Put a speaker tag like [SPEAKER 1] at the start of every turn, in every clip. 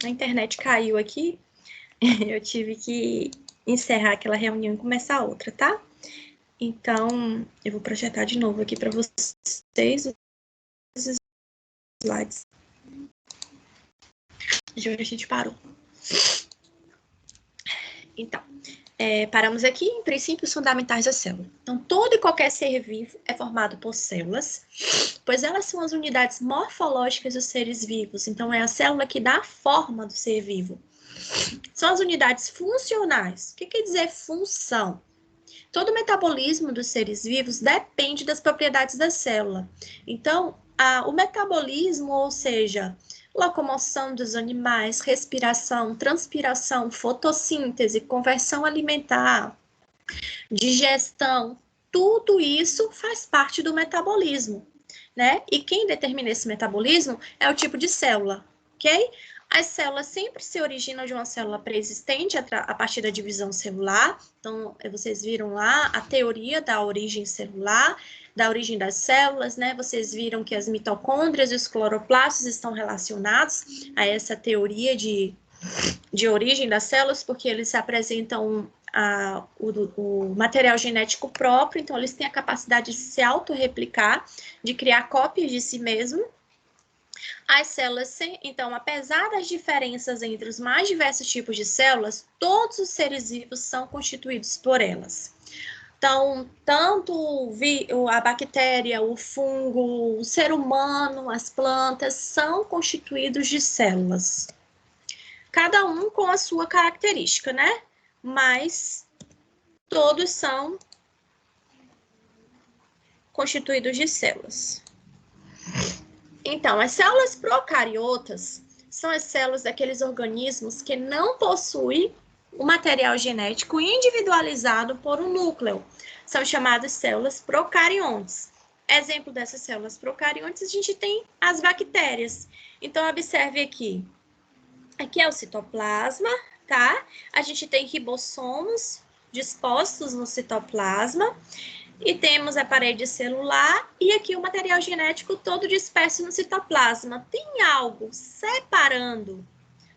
[SPEAKER 1] A internet caiu aqui, eu tive que encerrar aquela reunião e começar outra, tá? Então, eu vou projetar de novo aqui para vocês os slides. De onde a gente parou. Então, paramos aqui em princípios fundamentais da célula. Então, todo e qualquer ser vivo é formado por células, pois elas são as unidades morfológicas dos seres vivos. Então, é a célula que dá a forma do ser vivo. São as unidades funcionais. O que quer dizer função? Todo o metabolismo dos seres vivos depende das propriedades da célula. Então, o metabolismo, ou seja, locomoção dos animais, respiração, transpiração, fotossíntese, conversão alimentar, digestão, tudo isso faz parte do metabolismo, né? E quem determina esse metabolismo é o tipo de célula, ok? As células sempre se originam de uma célula pré-existente a partir da divisão celular. Então, vocês viram lá a teoria da origem celular, da origem das células, né? Vocês viram que as mitocôndrias e os cloroplastos estão relacionados a essa teoria de origem das células, porque eles apresentam o material genético próprio, então eles têm a capacidade de se autorreplicar, de criar cópias de si mesmo. As células, então, apesar das diferenças entre os mais diversos tipos de células, todos os seres vivos são constituídos por elas. Então, tanto a bactéria, o fungo, o ser humano, as plantas são constituídos de células. Cada um com a sua característica, né? Mas todos são constituídos de células. Então, as células procariotas são as células daqueles organismos que não possuem o material genético individualizado por um núcleo. São chamadas células procariontes. Exemplo dessas células procariontes, a gente tem as bactérias. Então, observe aqui. Aqui é o citoplasma, tá? A gente tem ribossomos dispostos no citoplasma. E temos a parede celular e aqui o material genético todo disperso no citoplasma. Tem algo separando,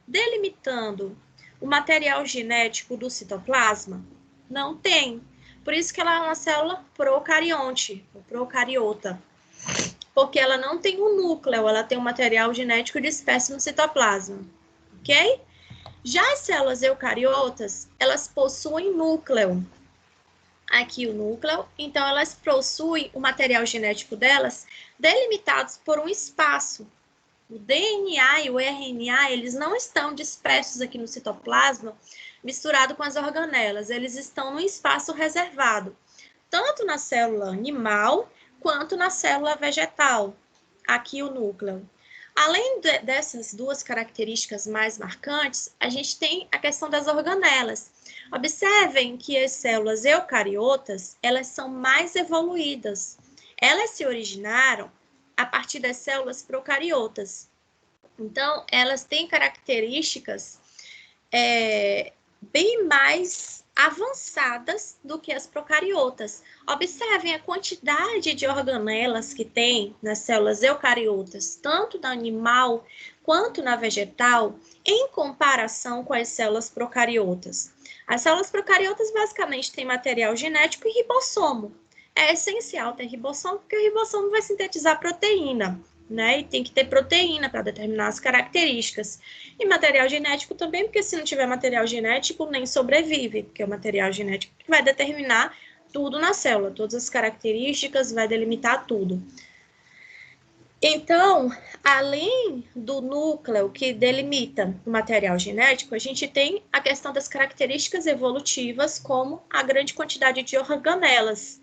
[SPEAKER 1] delimitando o material genético do citoplasma? Não tem. Por isso que ela é uma célula procarionte, ou procariota. Porque ela não tem um núcleo, ela tem um material genético disperso no citoplasma. Ok? Já as células eucariotas, elas possuem núcleo. Aqui o núcleo, então elas possuem o material genético delas delimitados por um espaço. O DNA e o RNA, eles não estão dispersos aqui no citoplasma, misturado com as organelas, eles estão num espaço reservado, tanto na célula animal, quanto na célula vegetal, aqui o núcleo. Além dessas duas características mais marcantes, a gente tem a questão das organelas. Observem que as células eucariotas, elas são mais evoluídas. Elas se originaram a partir das células procariotas. Então, elas têm características bem mais avançadas do que as procariotas. Observem a quantidade de organelas que tem nas células eucariotas, tanto na animal quanto na vegetal, em comparação com as células procariotas. As células procariotas basicamente têm material genético e ribossomo. É essencial ter ribossomo, porque o ribossomo vai sintetizar proteína, né? E tem que ter proteína para determinar as características. E material genético também, porque se não tiver material genético, nem sobrevive, porque é o material genético que vai determinar tudo na célula, todas as características, vai delimitar tudo. Então, além do núcleo que delimita o material genético, a gente tem a questão das características evolutivas, como a grande quantidade de organelas.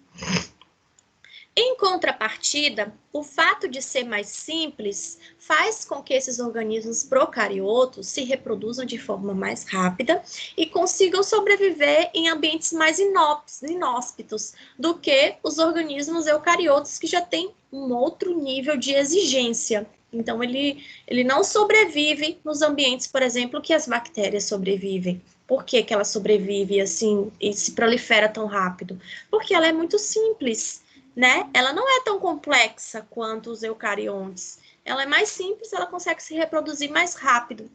[SPEAKER 1] Em contrapartida, o fato de ser mais simples faz com que esses organismos procariotos se reproduzam de forma mais rápida e consigam sobreviver em ambientes mais inóspitos do que os organismos eucariotos, que já têm um outro nível de exigência. Então, ele não sobrevive nos ambientes, por exemplo, que as bactérias sobrevivem. Por que ela sobrevive assim e se prolifera tão rápido? Porque ela é muito simples. Né? Ela não é tão complexa quanto os eucariontes. Ela é mais simples, ela consegue se reproduzir mais rápido.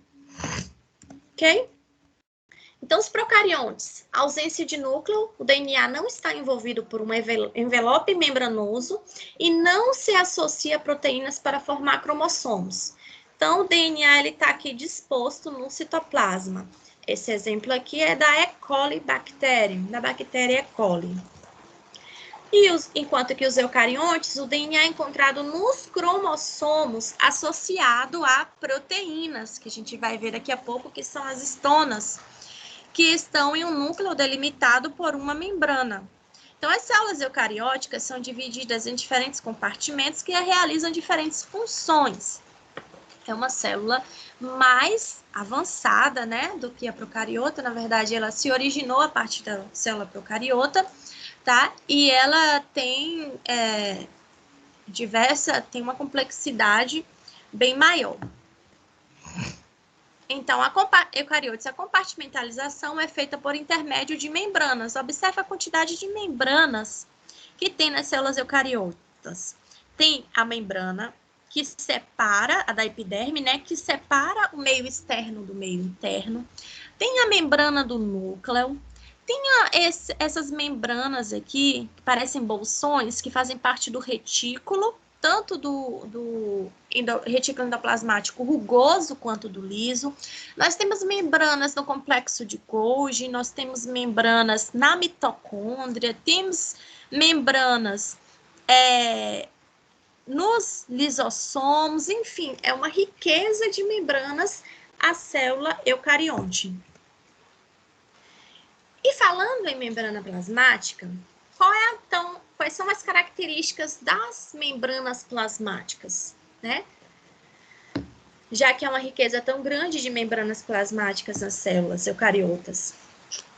[SPEAKER 1] ok? Então, os procariontes, ausência de núcleo, o DNA não está envolvido por um envelope membranoso e não se associa a proteínas para formar cromossomos. Então, o DNA está aqui disposto no citoplasma. Esse exemplo aqui é da E. coli bacterium, da bactéria E. coli. Enquanto que os eucariontes, o DNA é encontrado nos cromossomos associado a proteínas, que a gente vai ver daqui a pouco, que são as estonas, que estão em um núcleo delimitado por uma membrana. Então, as células eucarióticas são divididas em diferentes compartimentos que realizam diferentes funções. É uma célula mais avançada, né, do que a procariota. Na verdade, ela se originou a partir da célula procariota, tá? E ela tem tem uma complexidade bem maior. Então, eucariotes, a compartimentalização é feita por intermédio de membranas. Observe a quantidade de membranas que tem nas células eucariotas. Tem a membrana que separa, a da epiderme, né, que separa o meio externo do meio interno. Tem a membrana do núcleo. Tem essas membranas aqui, que parecem bolsões, que fazem parte do retículo, tanto do retículo endoplasmático rugoso quanto do liso. Nós temos membranas no complexo de Golgi, nós temos membranas na mitocôndria, temos membranas nos lisossomos, enfim, é uma riqueza de membranas a célula eucarionte. E falando em membrana plasmática, quais são as características das membranas plasmáticas, né? Já que é uma riqueza tão grande de membranas plasmáticas nas células eucariotas.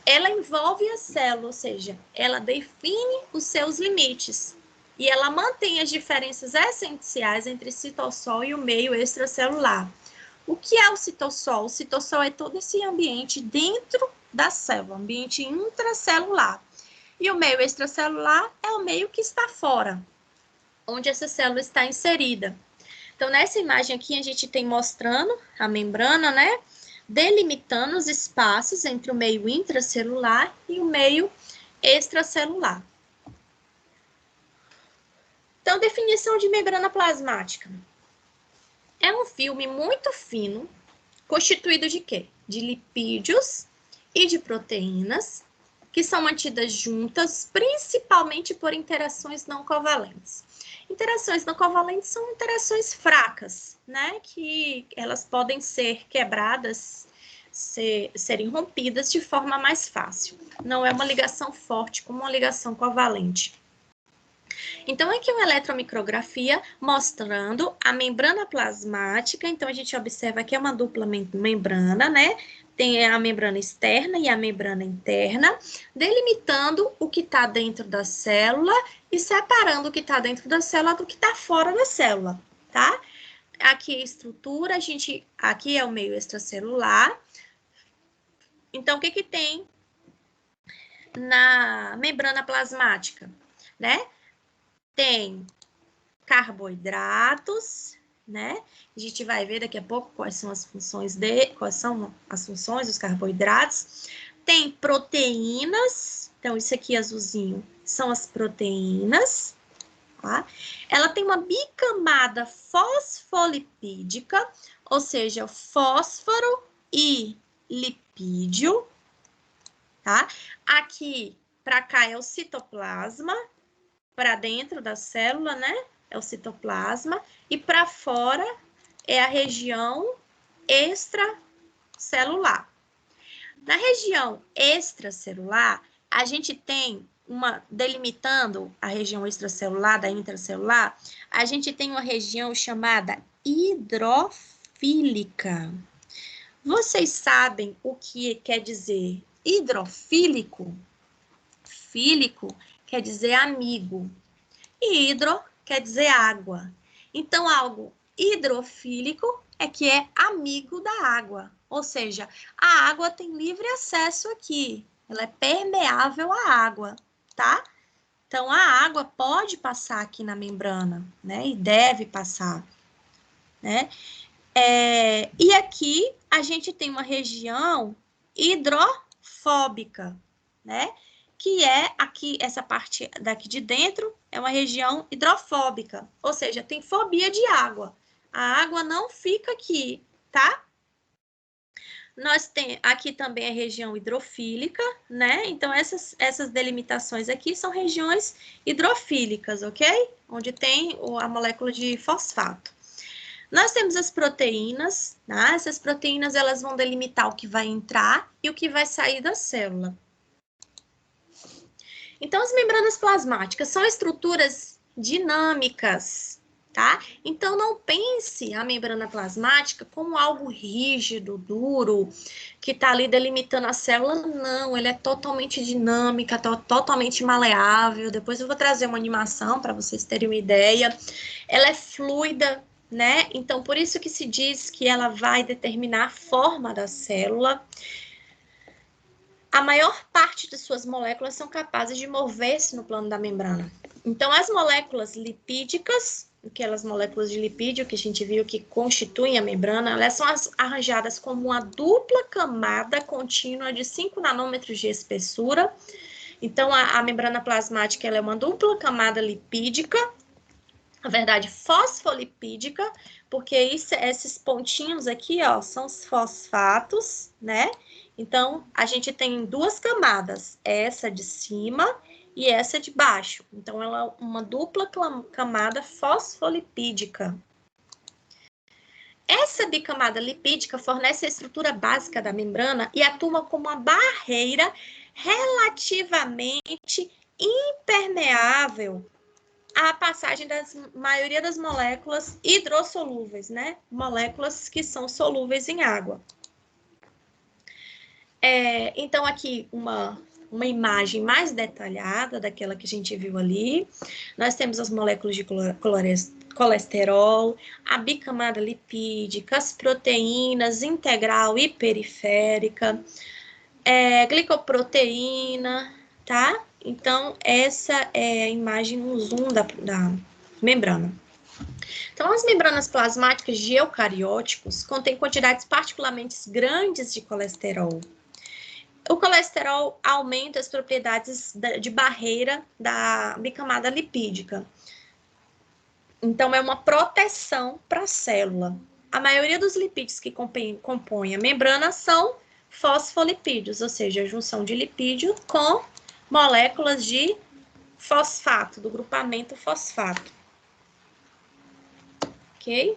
[SPEAKER 1] Ela envolve a célula, ou seja, ela define os seus limites. E ela mantém as diferenças essenciais entre citossol e o meio extracelular. O que é o citossol? O citossol é todo esse ambiente dentro da célula, ambiente intracelular. E o meio extracelular é o meio que está fora, onde essa célula está inserida. Então, nessa imagem aqui, a gente tem mostrando a membrana, né? Delimitando os espaços entre o meio intracelular e o meio extracelular. Então, definição de membrana plasmática. É um filme muito fino, constituído de quê? De lipídios e de proteínas, que são mantidas juntas, principalmente por interações não covalentes. Interações não covalentes são interações fracas, né? Que elas podem ser quebradas, serem rompidas de forma mais fácil. Não é uma ligação forte como uma ligação covalente. Então, aqui uma eletromicrografia mostrando a membrana plasmática. Então, a gente observa que é uma dupla membrana, né? Tem a membrana externa e a membrana interna, delimitando o que está dentro da célula e separando o que está dentro da célula do que está fora da célula, tá? Aqui a estrutura, aqui é o meio extracelular. Então, o que tem na membrana plasmática, né? Tem carboidratos, né? A gente vai ver daqui a pouco quais são as funções dos carboidratos. Tem proteínas, então isso aqui azulzinho são as proteínas, tá? Ela tem uma bicamada fosfolipídica, ou seja, fósforo e lipídio, tá? Aqui para cá é o citoplasma, para dentro da célula, né? É o citoplasma. E para fora é a região extracelular. Na região extracelular, a gente tem delimitando a região extracelular da intracelular, a gente tem uma região chamada hidrofílica. Vocês sabem o que quer dizer hidrofílico? Fílico quer dizer amigo. E hidro quer dizer água. Então, algo hidrofílico é que é amigo da água. Ou seja, a água tem livre acesso aqui. Ela é permeável à água, tá? Então, a água pode passar aqui na membrana, né? E deve passar, né? E aqui a gente tem uma região hidrofóbica, né? Que é aqui, essa parte daqui de dentro é uma região hidrofóbica, ou seja, tem fobia de água. A água não fica aqui, tá? Nós tem aqui também a região hidrofílica, né? Então, essas delimitações aqui são regiões hidrofílicas, ok? Onde tem a molécula de fosfato. Nós temos as proteínas, tá? Essas proteínas, elas vão delimitar o que vai entrar e o que vai sair da célula. Então, as membranas plasmáticas são estruturas dinâmicas, tá? Então, não pense a membrana plasmática como algo rígido, duro, que está ali delimitando a célula. Não, ela é totalmente dinâmica, totalmente maleável. Depois eu vou trazer uma animação para vocês terem uma ideia. Ela é fluida, né? Então, por isso que se diz que ela vai determinar a forma da célula. A maior parte de suas moléculas são capazes de mover-se no plano da membrana. Então, as moléculas lipídicas, aquelas moléculas de lipídio que a gente viu que constituem a membrana, elas são arranjadas como uma dupla camada contínua de 5 nanômetros de espessura. Então, a membrana plasmática ela é uma dupla camada lipídica, na verdade, fosfolipídica, porque esses pontinhos aqui, ó, são os fosfatos, né? Então, a gente tem duas camadas, essa de cima e essa de baixo. Então, ela é uma dupla camada fosfolipídica. Essa bicamada lipídica fornece a estrutura básica da membrana e atua como uma barreira relativamente impermeável à passagem da maioria das moléculas hidrossolúveis, né? Moléculas que são solúveis em água. Então, aqui uma imagem mais detalhada daquela que a gente viu ali. Nós temos as moléculas de colesterol, a bicamada lipídica, as proteínas integral e periférica, glicoproteína, tá? Então, essa é a imagem no zoom da membrana. Então, as membranas plasmáticas de eucarióticos contêm quantidades particularmente grandes de colesterol. O colesterol aumenta as propriedades de barreira da bicamada lipídica. Então, é uma proteção para a célula. A maioria dos lipídios que compõem a membrana são fosfolipídios, ou seja, a junção de lipídio com moléculas de fosfato, do grupamento fosfato. Ok?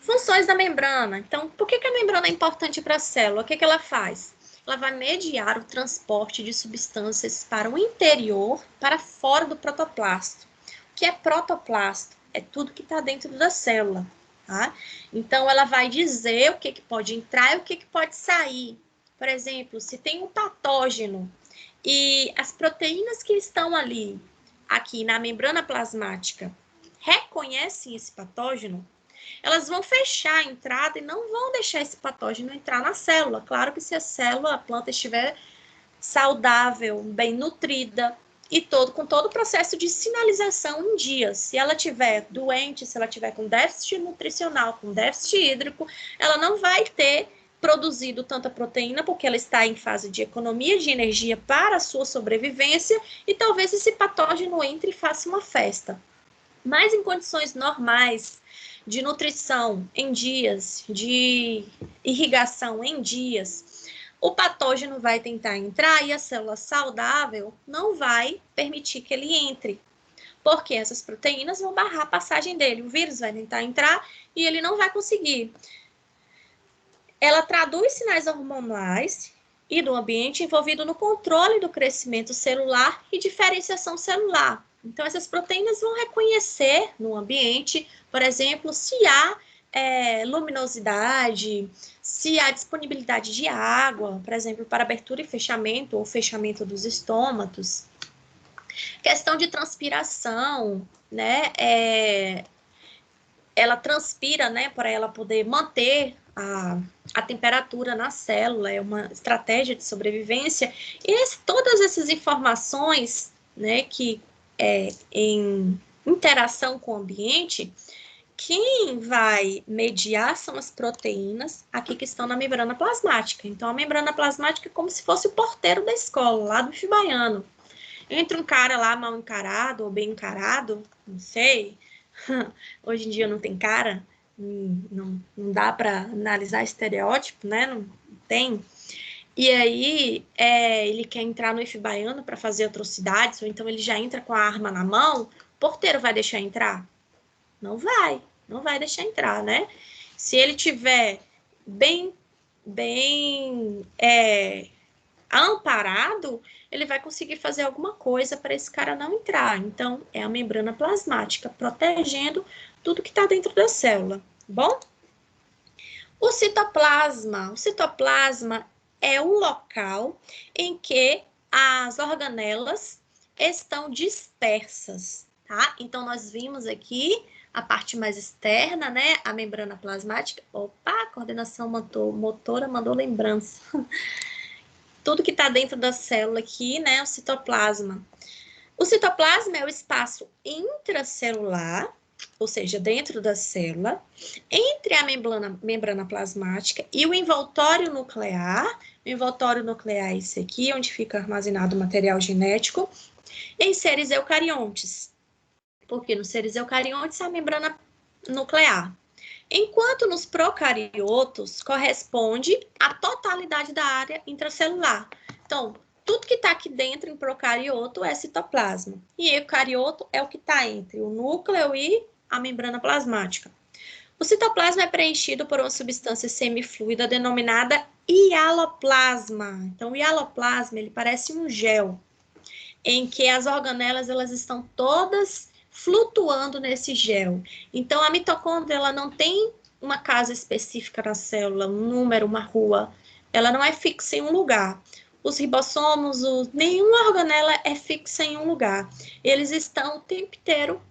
[SPEAKER 1] Funções da membrana. Então, por que a membrana é importante para a célula? O que ela faz? Ela vai mediar o transporte de substâncias para o interior, para fora do protoplasto. O que é protoplasto? É tudo que está dentro da célula. Tá? Então, ela vai dizer o que pode entrar e o que pode sair. Por exemplo, se tem um patógeno e as proteínas que estão ali, aqui na membrana plasmática, reconhecem esse patógeno, elas vão fechar a entrada e não vão deixar esse patógeno entrar na célula. Claro que se a planta estiver saudável, bem nutrida e com todo o processo de sinalização em dia. Se ela estiver doente, se ela estiver com déficit nutricional, com déficit hídrico, ela não vai ter produzido tanta proteína porque ela está em fase de economia de energia para a sua sobrevivência e talvez esse patógeno entre e faça uma festa. Mas em condições normais, de nutrição em dias, de irrigação em dias, o patógeno vai tentar entrar e a célula saudável não vai permitir que ele entre, porque essas proteínas vão barrar a passagem dele. O vírus vai tentar entrar e ele não vai conseguir. Ela traduz sinais hormonais e do ambiente envolvido no controle do crescimento celular e diferenciação celular. Então, essas proteínas vão reconhecer no ambiente, por exemplo, se há luminosidade, se há disponibilidade de água, por exemplo, para abertura e fechamento, ou fechamento dos estômatos. Questão de transpiração, né? Ela transpira, né, para ela poder manter a temperatura na célula, é uma estratégia de sobrevivência. E todas essas informações, né, que em interação com o ambiente, quem vai mediar são as proteínas aqui que estão na membrana plasmática. Então, a membrana plasmática é como se fosse o porteiro da escola, lá do Fibaiano. Entra um cara lá mal encarado ou bem encarado, não sei. Hoje em dia não tem cara, não dá para analisar estereótipo, né? Não tem. E aí, ele quer entrar no Ifibaiano para fazer atrocidades, ou então ele já entra com a arma na mão, o porteiro vai deixar entrar? Não vai deixar entrar, né? Se ele tiver bem amparado, ele vai conseguir fazer alguma coisa para esse cara não entrar. Então, é a membrana plasmática protegendo tudo que está dentro da célula, bom? O citoplasma é o local em que as organelas estão dispersas, tá? Então, nós vimos aqui a parte mais externa, né? A membrana plasmática. Opa, a coordenação motora mandou lembrança. Tudo que está dentro da célula aqui, né? O citoplasma. O citoplasma é o espaço intracelular, ou seja, dentro da célula, entre a membrana plasmática e o envoltório nuclear. O envoltório nuclear é esse aqui, onde fica armazenado o material genético, em seres eucariontes. Porque nos seres eucariontes é a membrana nuclear. Enquanto nos procariotos corresponde à totalidade da área intracelular. Então, tudo que está aqui dentro em procarioto é citoplasma. E eucarioto é o que está entre o núcleo e a membrana plasmática. O citoplasma é preenchido por uma substância semifluida denominada hialoplasma. Então, o hialoplasma, ele parece um gel, em que as organelas elas estão todas flutuando nesse gel. Então, a mitocôndria ela não tem uma casa específica na célula, um número, uma rua. Ela não é fixa em um lugar. Os ribossomos, nenhuma organela é fixa em um lugar. Eles estão o tempo inteiro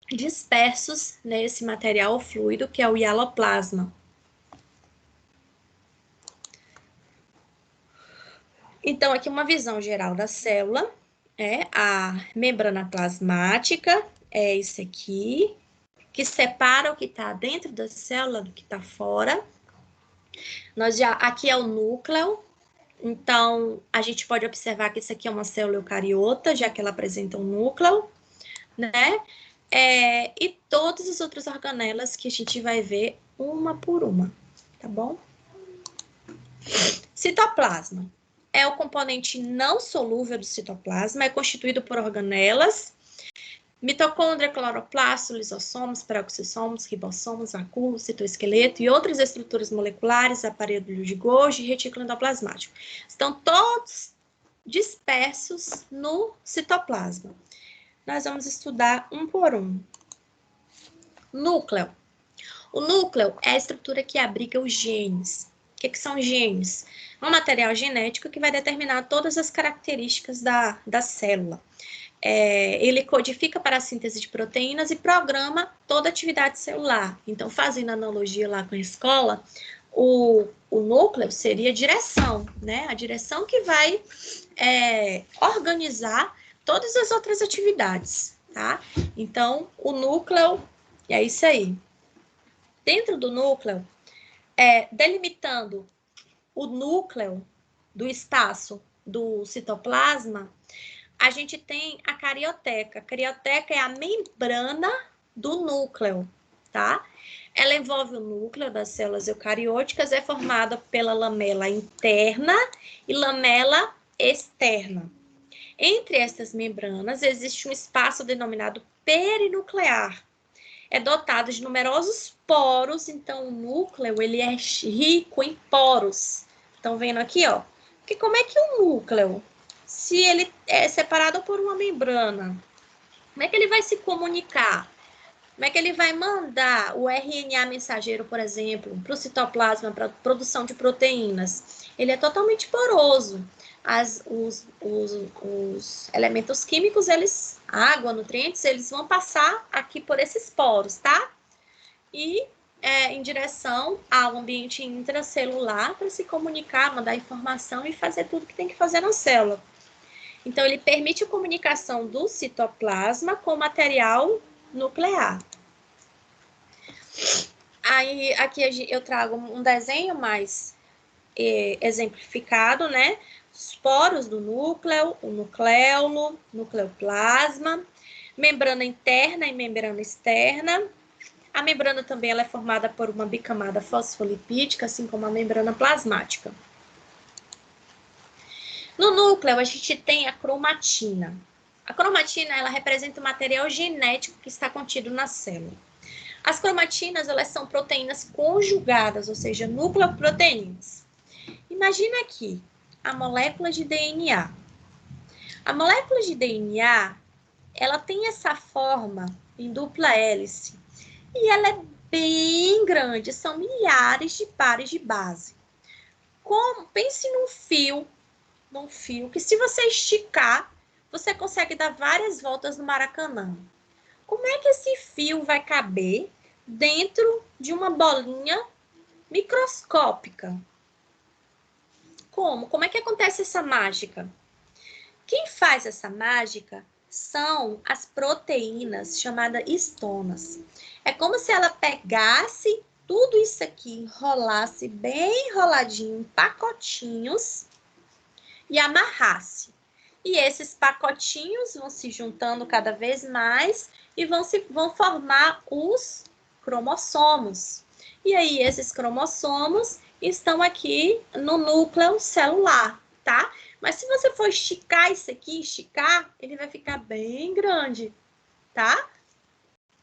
[SPEAKER 1] dispersos nesse material fluido que é o hialoplasma. Então, aqui uma visão geral da célula. A membrana plasmática é isso aqui, que separa o que está dentro da célula do que está fora. Aqui é o núcleo, então a gente pode observar que isso aqui é uma célula eucariota, já que ela apresenta um núcleo, né? E todas as outras organelas que a gente vai ver uma por uma, tá bom? Citoplasma é o componente não solúvel do citoplasma, é constituído por organelas, mitocôndria, cloroplasto, lisossomos, peroxissomos, ribossomos, vacúolo, citoesqueleto e outras estruturas moleculares, aparelho de Golgi e retículo endoplasmático. Estão todos dispersos no citoplasma. Nós vamos estudar um por um. Núcleo. O núcleo é a estrutura que abriga os genes. O que são genes? É um material genético que vai determinar todas as características da célula. Ele codifica para a síntese de proteínas e programa toda a atividade celular. Então, fazendo analogia lá com a escola, o núcleo seria a direção, né? A direção que vai organizar todas as outras atividades, tá? Então, o núcleo é isso aí. Dentro do núcleo, delimitando o núcleo do espaço do citoplasma, a gente tem a carioteca. A carioteca é a membrana do núcleo, tá? Ela envolve o núcleo das células eucarióticas, é formada pela lamela interna e lamela externa. Entre essas membranas existe um espaço denominado perinuclear. É dotado de numerosos poros, então o núcleo ele é rico em poros. Estão vendo aqui, ó? Porque como é que o núcleo, se ele é separado por uma membrana, como é que ele vai se comunicar? Como é que ele vai mandar o RNA mensageiro, por exemplo, para o citoplasma, para a produção de proteínas? Ele é totalmente poroso. Os elementos químicos, água, nutrientes, eles vão passar aqui por esses poros, tá? E em direção ao ambiente intracelular para se comunicar, mandar informação e fazer tudo que tem que fazer na célula. Então, ele permite a comunicação do citoplasma com o material nuclear. Aí, aqui eu trago um desenho mais exemplificado, né? Os poros do núcleo, o nucleolo, nucleoplasma, membrana interna e membrana externa. A membrana também ela é formada por uma bicamada fosfolipídica, assim como a membrana plasmática. No núcleo, a gente tem a cromatina. A cromatina, ela representa o material genético que está contido na célula. As cromatinas, elas são proteínas conjugadas, ou seja, nucleoproteínas. Imagina aqui a molécula de DNA. A molécula de DNA, ela tem essa forma em dupla hélice e ela é bem grande, são milhares de pares de base. Pense num fio que se você esticar, você consegue dar várias voltas no Maracanã. Como é que esse fio vai caber dentro de uma bolinha microscópica? Como? Como é que acontece essa mágica? Quem faz essa mágica são as proteínas chamadas histonas. É como se ela pegasse tudo isso aqui, enrolasse bem enroladinho em pacotinhos e amarrasse. E esses pacotinhos vão se juntando cada vez mais e vão formar os cromossomos. E aí, esses cromossomos estão aqui no núcleo celular, tá? Mas se você for esticar isso aqui, ele vai ficar bem grande, tá?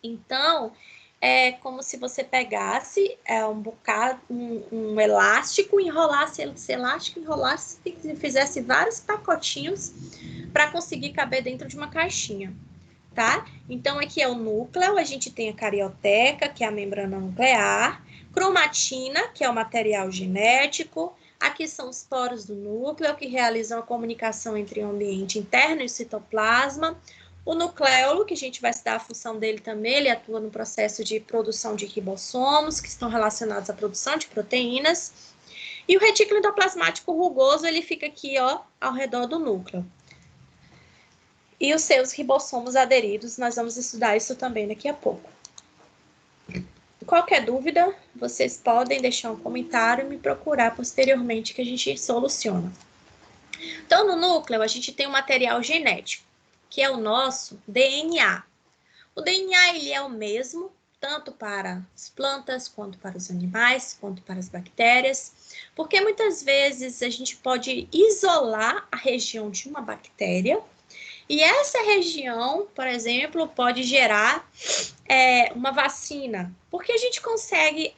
[SPEAKER 1] Então, é como se você pegasse um elástico, enrolasse esse elástico, e fizesse vários pacotinhos para conseguir caber dentro de uma caixinha, tá? Então, aqui é o núcleo, a gente tem a carioteca, que é a membrana nuclear, cromatina, que é o material genético, aqui são os poros do núcleo, que realizam a comunicação entre o ambiente interno e o citoplasma, o nucleolo, que a gente vai estudar a função dele também, ele atua no processo de produção de ribossomos, que estão relacionados à produção de proteínas. E o retículo endoplasmático rugoso, ele fica aqui, ó, ao redor do núcleo. E os seus ribossomos aderidos, nós vamos estudar isso também daqui a pouco. Qualquer dúvida, vocês podem deixar um comentário e me procurar posteriormente que a gente soluciona. Então, no núcleo, a gente tem um material genético, que é o nosso DNA. O DNA ele é o mesmo, tanto para as plantas, quanto para os animais, quanto para as bactérias, porque muitas vezes a gente pode isolar a região de uma bactéria, e essa região, por exemplo, pode gerar uma vacina, porque a gente consegue,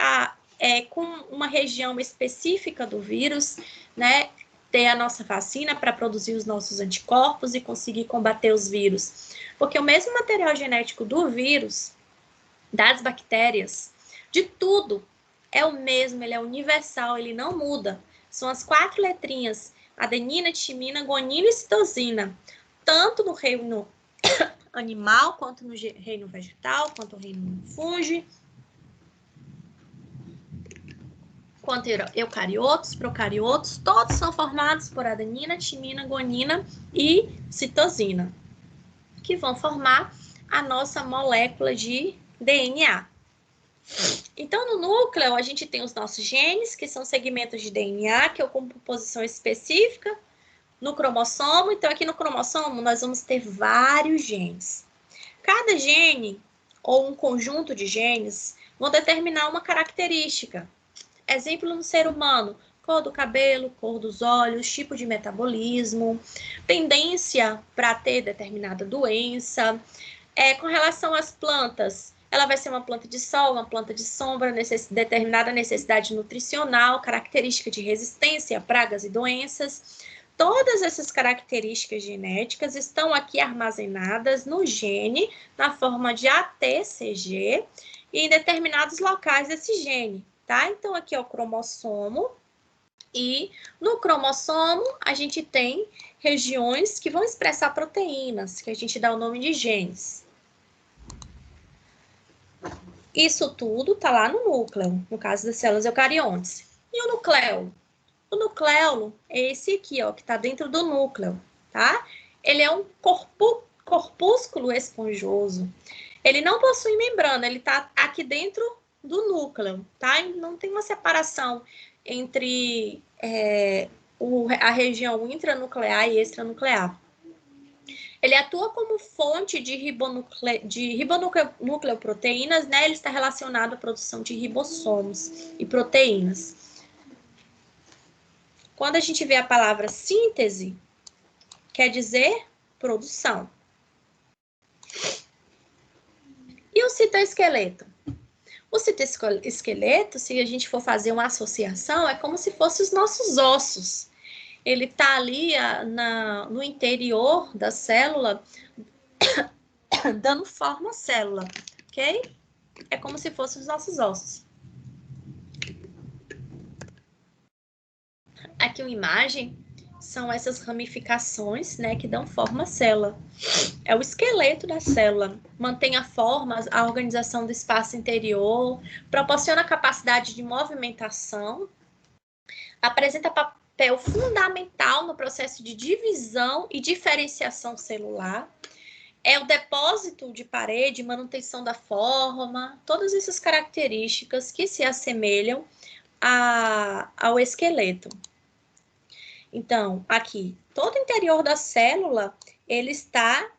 [SPEAKER 1] com uma região específica do vírus, né, ter a nossa vacina para produzir os nossos anticorpos e conseguir combater os vírus. Porque o mesmo material genético do vírus, das bactérias, de tudo, é o mesmo, ele é universal, ele não muda. São as 4 letrinhas, adenina, timina, guanina e citosina, tanto no reino animal, quanto no reino vegetal, quanto no reino fungi, quanto eucariotos, procariotos, todos são formados por adenina, timina, guanina e citosina, que vão formar a nossa molécula de DNA. Então, no núcleo, a gente tem os nossos genes, que são segmentos de DNA, que ocupam posição específica no cromossomo. Então, aqui no cromossomo, nós vamos ter vários genes. Cada gene, ou um conjunto de genes, vão determinar uma característica. Exemplo no ser humano, cor do cabelo, cor dos olhos, tipo de metabolismo, tendência para ter determinada doença. Com relação às plantas, ela vai ser uma planta de sol, uma planta de sombra, determinada necessidade nutricional, característica de resistência a pragas e doenças. Todas essas características genéticas estão aqui armazenadas no gene, na forma de ATCG, e em determinados locais desse gene, tá? Então, aqui é o cromossomo, e no cromossomo a gente tem regiões que vão expressar proteínas, que a gente dá o nome de genes. Isso tudo tá lá no núcleo, no caso das células eucariontes. E o nucleolo? O nucleolo é esse aqui, ó, que está dentro do núcleo, tá? Ele é um corpúsculo esponjoso. Ele não possui membrana, ele está aqui dentro do núcleo, tá? Não tem uma separação entre a região intranuclear e extranuclear. Ele atua como fonte de ribonucleoproteínas, né? Ele está relacionado à produção de ribossomos e proteínas. Quando a gente vê a palavra síntese, quer dizer produção. E o citoesqueleto? O citoesqueleto, se a gente for fazer uma associação, é como se fossem os nossos ossos. Ele está ali no interior da célula, dando forma à célula, ok? É como se fossem os nossos ossos. Aqui uma imagem, são essas ramificações, né, que dão forma à célula. É o esqueleto da célula, mantém a forma, a organização do espaço interior, proporciona capacidade de movimentação, apresenta papel fundamental no processo de divisão e diferenciação celular, é o depósito de parede, manutenção da forma, todas essas características que se assemelham ao esqueleto. Então, aqui, todo o interior da célula, ele está,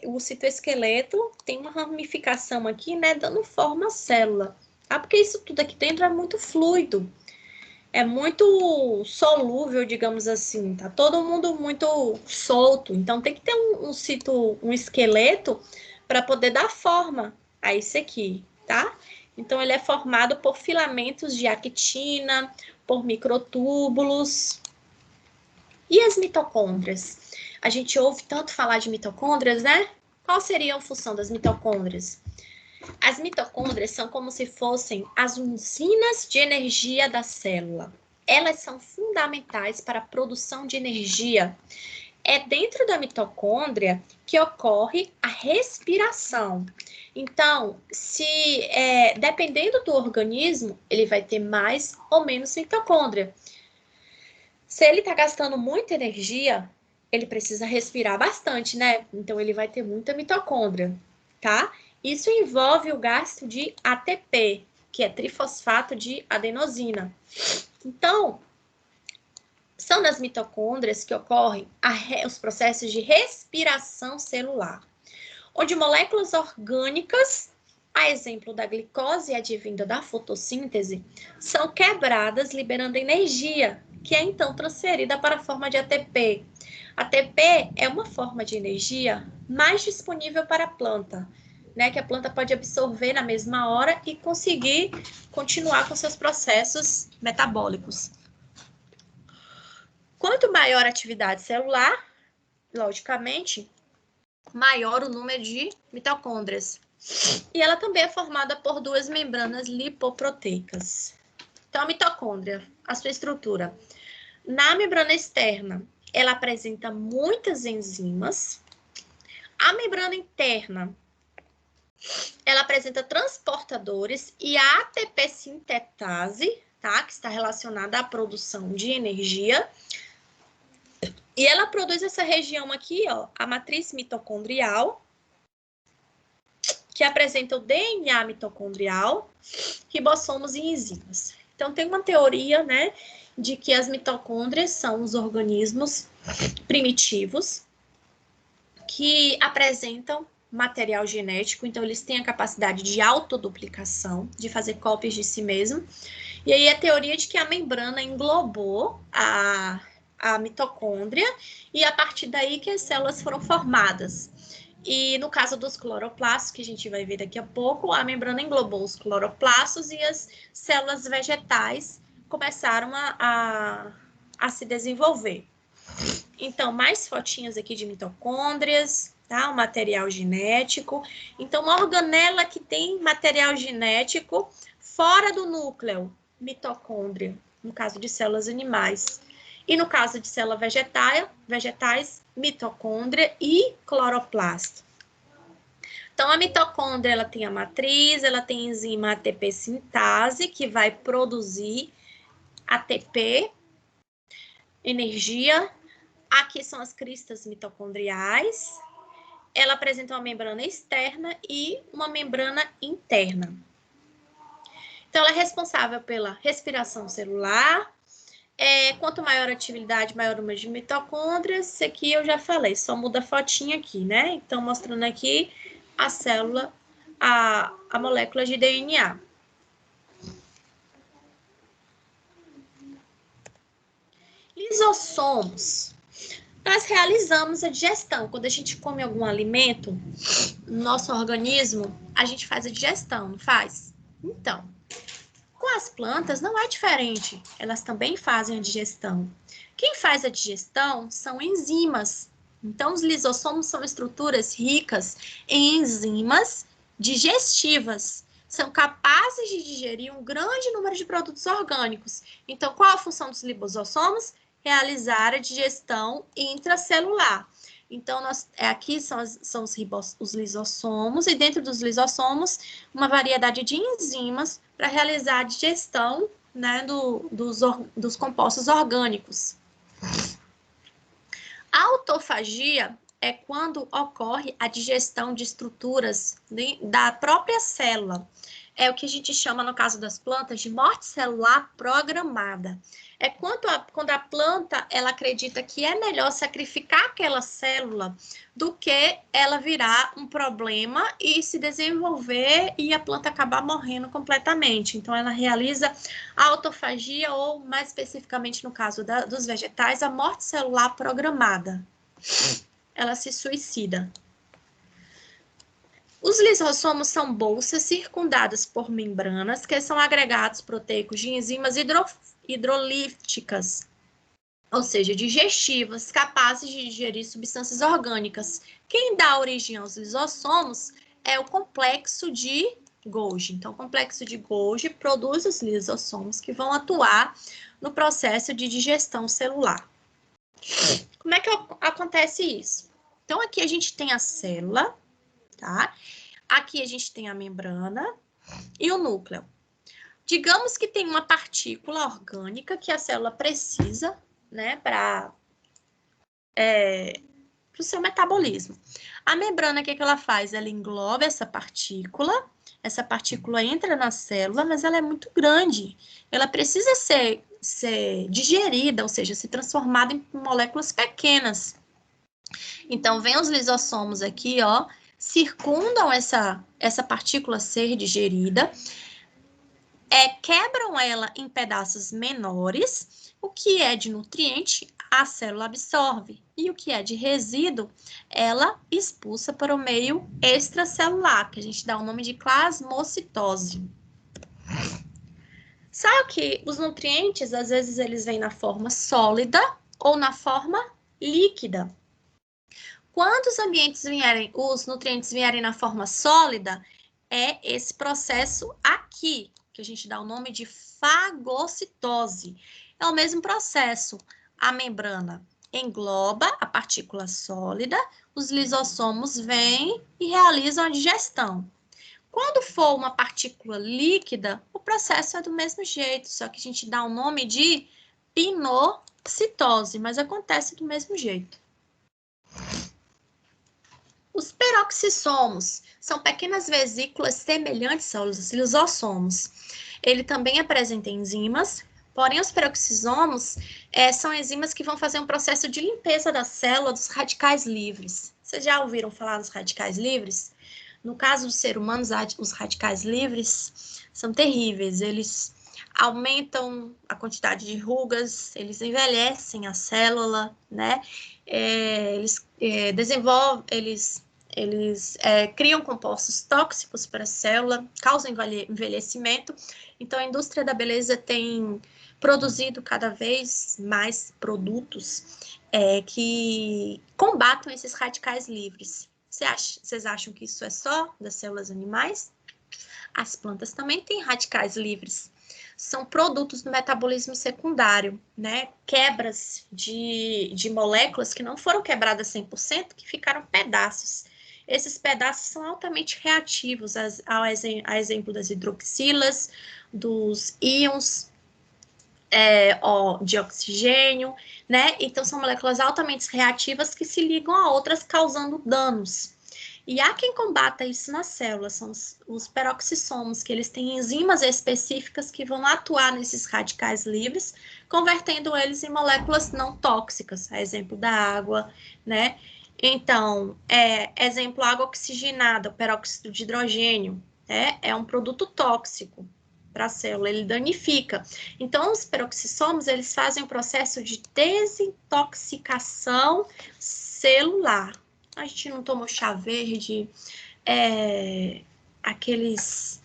[SPEAKER 1] o citoesqueleto tem uma ramificação aqui, né, dando forma à célula. Ah, porque isso tudo aqui dentro é muito fluido, é muito solúvel, digamos assim, tá todo mundo muito solto. Então, tem que ter um esqueleto para poder dar forma a isso aqui, tá? Então, ele é formado por filamentos de actina, por microtúbulos. E as mitocôndrias? A gente ouve tanto falar de mitocôndrias, né? Qual seria a função das mitocôndrias? As mitocôndrias são como se fossem as usinas de energia da célula. Elas são fundamentais para a produção de energia. É dentro da mitocôndria que ocorre a respiração. Então, dependendo do organismo, ele vai ter mais ou menos mitocôndria. Se ele está gastando muita energia, ele precisa respirar bastante, né? Então, ele vai ter muita mitocôndria, tá? Isso envolve o gasto de ATP, que é trifosfato de adenosina. Então, são nas mitocôndrias que ocorrem os processos de respiração celular, onde moléculas orgânicas, a exemplo da glicose advinda da fotossíntese, são quebradas, liberando energia, que é então transferida para a forma de ATP. ATP é uma forma de energia mais disponível para a planta, né, que a planta pode absorver na mesma hora e conseguir continuar com seus processos metabólicos. Quanto maior a atividade celular, logicamente, maior o número de mitocôndrias. E ela também é formada por duas membranas lipoproteicas. Então, a mitocôndria, a sua estrutura. Na membrana externa, ela apresenta muitas enzimas. A membrana interna, ela apresenta transportadores e a ATP sintetase, tá? Que está relacionada à produção de energia. E ela produz essa região aqui, ó, a matriz mitocondrial, que apresenta o DNA mitocondrial, ribossomos e enzimas. Então, tem uma teoria, né, de que as mitocôndrias são os organismos primitivos que apresentam material genético, então eles têm a capacidade de autoduplicação, de fazer cópias de si mesmo. E aí a teoria de que a membrana englobou a mitocôndria e a partir daí que as células foram formadas. E no caso dos cloroplastos, que a gente vai ver daqui a pouco, a membrana englobou os cloroplastos e as células vegetais começaram a se desenvolver. Então, mais fotinhas aqui de mitocôndrias, tá? O material genético. Então, uma organela que tem material genético fora do núcleo, mitocôndria, no caso de células animais. E no caso de célula vegetais, mitocôndria e cloroplasto. Então, a mitocôndria, ela tem a matriz, ela tem a enzima ATP sintase, que vai produzir ATP, energia. Aqui são as cristas mitocondriais. Ela apresenta uma membrana externa e uma membrana interna. Então, ela é responsável pela respiração celular. Quanto maior a atividade, maior o número de mitocôndrias. Isso aqui eu já falei, só muda a fotinha aqui, né? Então, mostrando aqui a célula, a molécula de DNA. Lisossomos. Nós realizamos a digestão. Quando a gente come algum alimento, no nosso organismo, a gente faz a digestão, não faz? Então, com as plantas não é diferente. Elas também fazem a digestão. Quem faz a digestão são enzimas. Então, os lisossomos são estruturas ricas em enzimas digestivas. São capazes de digerir um grande número de produtos orgânicos. Então, qual a função dos lisossomos? Realizar a digestão intracelular. Então, aqui são os lisossomos, e dentro dos lisossomos, uma variedade de enzimas para realizar a digestão, né, dos compostos orgânicos. A autofagia é quando ocorre a digestão de estruturas da própria célula. É o que a gente chama, no caso das plantas, de morte celular programada. É quando a planta ela acredita que é melhor sacrificar aquela célula do que ela virar um problema e se desenvolver e a planta acabar morrendo completamente. Então, ela realiza a autofagia ou, mais especificamente no caso dos vegetais, a morte celular programada. Ela se suicida. Os lisossomos são bolsas circundadas por membranas, que são agregados proteicos de enzimas hidrolíticas, ou seja, digestivas, capazes de digerir substâncias orgânicas. Quem dá origem aos lisossomos é o complexo de Golgi. Então, o complexo de Golgi produz os lisossomos que vão atuar no processo de digestão celular. Como é que acontece isso? Então, aqui a gente tem a célula, tá? Aqui a gente tem a membrana e o núcleo. Digamos que tem uma partícula orgânica que a célula precisa, né, para o seu metabolismo. A membrana, o que ela faz? Ela engloba essa partícula entra na célula, mas ela é muito grande. Ela precisa ser digerida, ou seja, ser transformada em moléculas pequenas. Então, vem os lisossomos aqui, ó, circundam essa partícula ser digerida, quebram ela em pedaços menores. O que é de nutriente, a célula absorve, e o que é de resíduo, ela expulsa para o meio extracelular, que a gente dá o nome de plasmocitose. Sabe que os nutrientes, às vezes, eles vêm na forma sólida ou na forma líquida. Quando os nutrientes vierem na forma sólida, é esse processo aqui, que a gente dá o nome de fagocitose. É o mesmo processo. A membrana engloba a partícula sólida, os lisossomos vêm e realizam a digestão. Quando for uma partícula líquida, o processo é do mesmo jeito, só que a gente dá o nome de pinocitose, mas acontece do mesmo jeito. Os peroxissomos são pequenas vesículas semelhantes aos lisossomos. Ele também apresenta enzimas, porém os peroxissomos são enzimas que vão fazer um processo de limpeza da célula dos radicais livres. Vocês já ouviram falar dos radicais livres? No caso do ser humano, os radicais livres são terríveis. Eles aumentam a quantidade de rugas, eles envelhecem a célula, né? Eles criam compostos tóxicos para a célula, causam envelhecimento. Então, a indústria da beleza tem produzido cada vez mais produtos que combatam esses radicais livres. Vocês acham que isso é só das células animais? As plantas também têm radicais livres. São produtos do metabolismo secundário, né? Quebras de moléculas que não foram quebradas 100%, que ficaram pedaços. Esses pedaços são altamente reativos, a exemplo das hidroxilas, dos íons de oxigênio, né? Então, são moléculas altamente reativas que se ligam a outras, causando danos. E há quem combata isso nas células, são os peroxissomos, que eles têm enzimas específicas que vão atuar nesses radicais livres, convertendo eles em moléculas não tóxicas, a exemplo da água, né? Então, exemplo, água oxigenada, o peróxido de hidrogênio, é um produto tóxico para a célula, ele danifica. Então, os peroxissomos, eles fazem o processo de desintoxicação celular. A gente não tomou chá verde, aquelas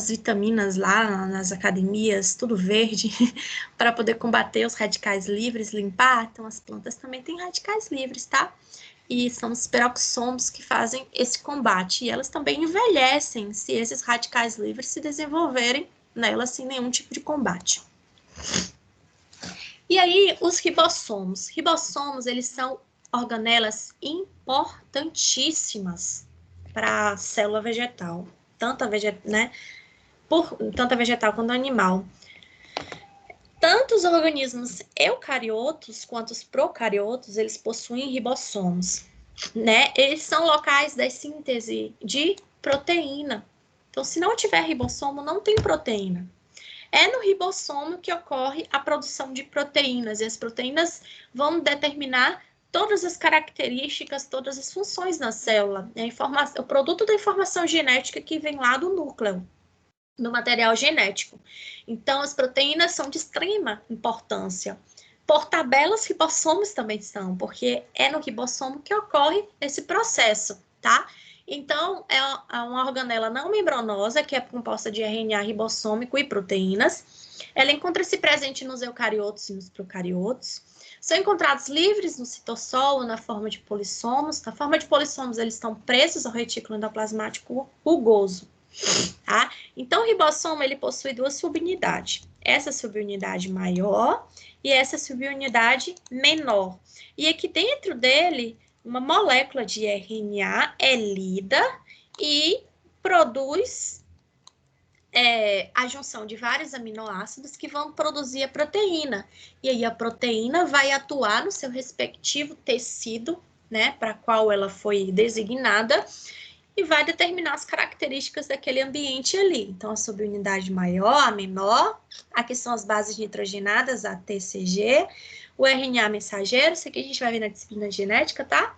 [SPEAKER 1] vitaminas lá nas academias, tudo verde, para poder combater os radicais livres, limpar. Então, as plantas também têm radicais livres, tá? E são os peroxissomos que fazem esse combate. E elas também envelhecem se esses radicais livres se desenvolverem nelas sem nenhum tipo de combate. E aí, os ribossomos. Ribossomos, eles são organelas importantíssimas para a célula vegetal, tanto a vegetal quanto animal. Tanto os organismos eucariotos quanto os procariotos, eles possuem ribossomos, né? Eles são locais da síntese de proteína. Então, se não tiver ribossomo, não tem proteína. É no ribossomo que ocorre a produção de proteínas, e as proteínas vão determinar todas as características, todas as funções na célula. O produto da informação genética que vem lá do núcleo, do material genético. Então, as proteínas são de extrema importância. Por tabelas, ribossomos também são, porque é no ribossomo que ocorre esse processo, tá? Então, é uma organela não membranosa, que é composta de RNA ribossômico e proteínas. Ela encontra-se presente nos eucariotos e nos procariotos. São encontrados livres no citossol, na forma de polissomos. Na forma de polissomos, eles estão presos ao retículo endoplasmático rugoso, tá? Então, o ribossomo, ele possui duas subunidades. Essa subunidade maior e essa subunidade menor. E aqui dentro dele, uma molécula de RNA é lida e produz a junção de vários aminoácidos que vão produzir a proteína. E aí a proteína vai atuar no seu respectivo tecido, né, para qual ela foi designada, e vai determinar as características daquele ambiente ali. Então, a subunidade maior, a menor, aqui são as bases nitrogenadas, a TCG, o RNA mensageiro, isso aqui a gente vai ver na disciplina de genética, tá?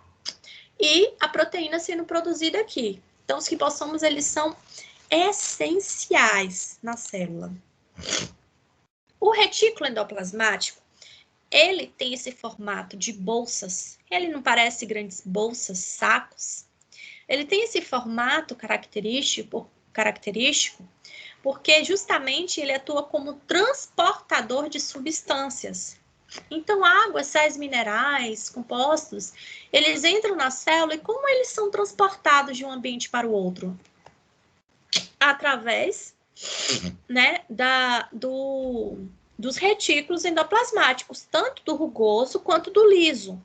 [SPEAKER 1] E a proteína sendo produzida aqui. Então, os ribossomos, eles são essenciais na célula. O retículo endoplasmático, ele tem esse formato de bolsas. Ele não parece grandes bolsas, sacos? Ele tem esse formato característico porque justamente ele atua como transportador de substâncias. Então, água, sais minerais, compostos, eles entram na célula e como eles são transportados de um ambiente para o outro? Através, né, dos retículos endoplasmáticos, tanto do rugoso quanto do liso.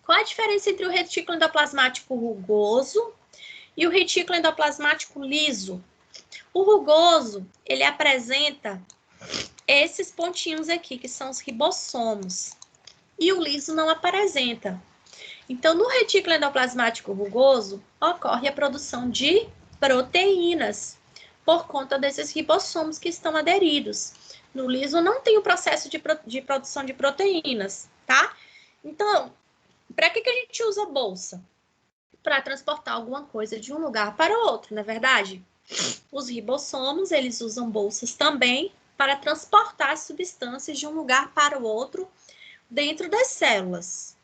[SPEAKER 1] Qual a diferença entre o retículo endoplasmático rugoso e o retículo endoplasmático liso? O rugoso, ele apresenta esses pontinhos aqui, que são os ribossomos, e o liso não apresenta. Então, no retículo endoplasmático rugoso, ocorre a produção de proteínas, por conta desses ribossomos que estão aderidos. No liso, não tem o processo de produção de proteínas, tá? Então, para que a gente usa bolsa? Para transportar alguma coisa de um lugar para o outro, não é verdade? Os ribossomos, eles usam bolsas também para transportar substâncias de um lugar para o outro dentro das células.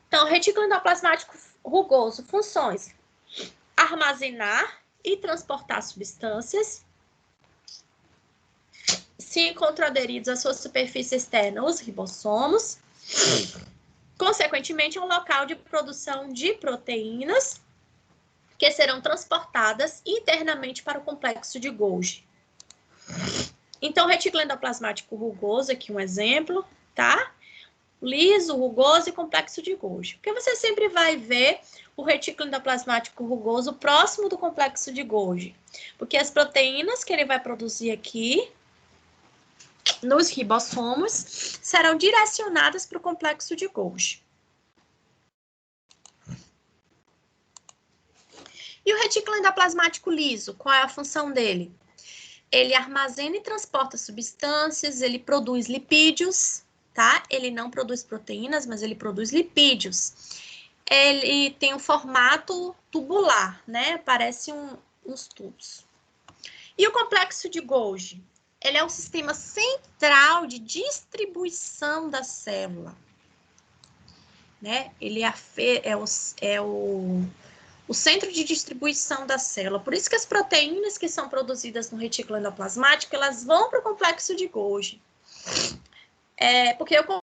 [SPEAKER 1] Então, retículo endoplasmático rugoso, funções: armazenar e transportar substâncias. Se encontram aderidos à sua superfície externa os ribossomos. Consequentemente, é um local de produção de proteínas que serão transportadas internamente para o complexo de Golgi. Então, retículo endoplasmático rugoso, aqui um exemplo, tá? Liso, rugoso e complexo de Golgi. Porque você sempre vai ver o retículo endoplasmático rugoso próximo do complexo de Golgi. Porque as proteínas que ele vai produzir aqui, nos ribossomos, serão direcionadas para o complexo de Golgi. E o retículo endoplasmático liso, qual é a função dele? Ele armazena e transporta substâncias, ele produz lipídios, tá? Ele não produz proteínas, mas ele produz lipídios. Ele tem um formato tubular, né? Parece uns tubos. E o complexo de Golgi? Ele é o sistema central de distribuição da célula, né? Ele é o centro de distribuição da célula. Por isso que as proteínas que são produzidas no retículo endoplasmático, elas vão para o complexo de Golgi. Porque o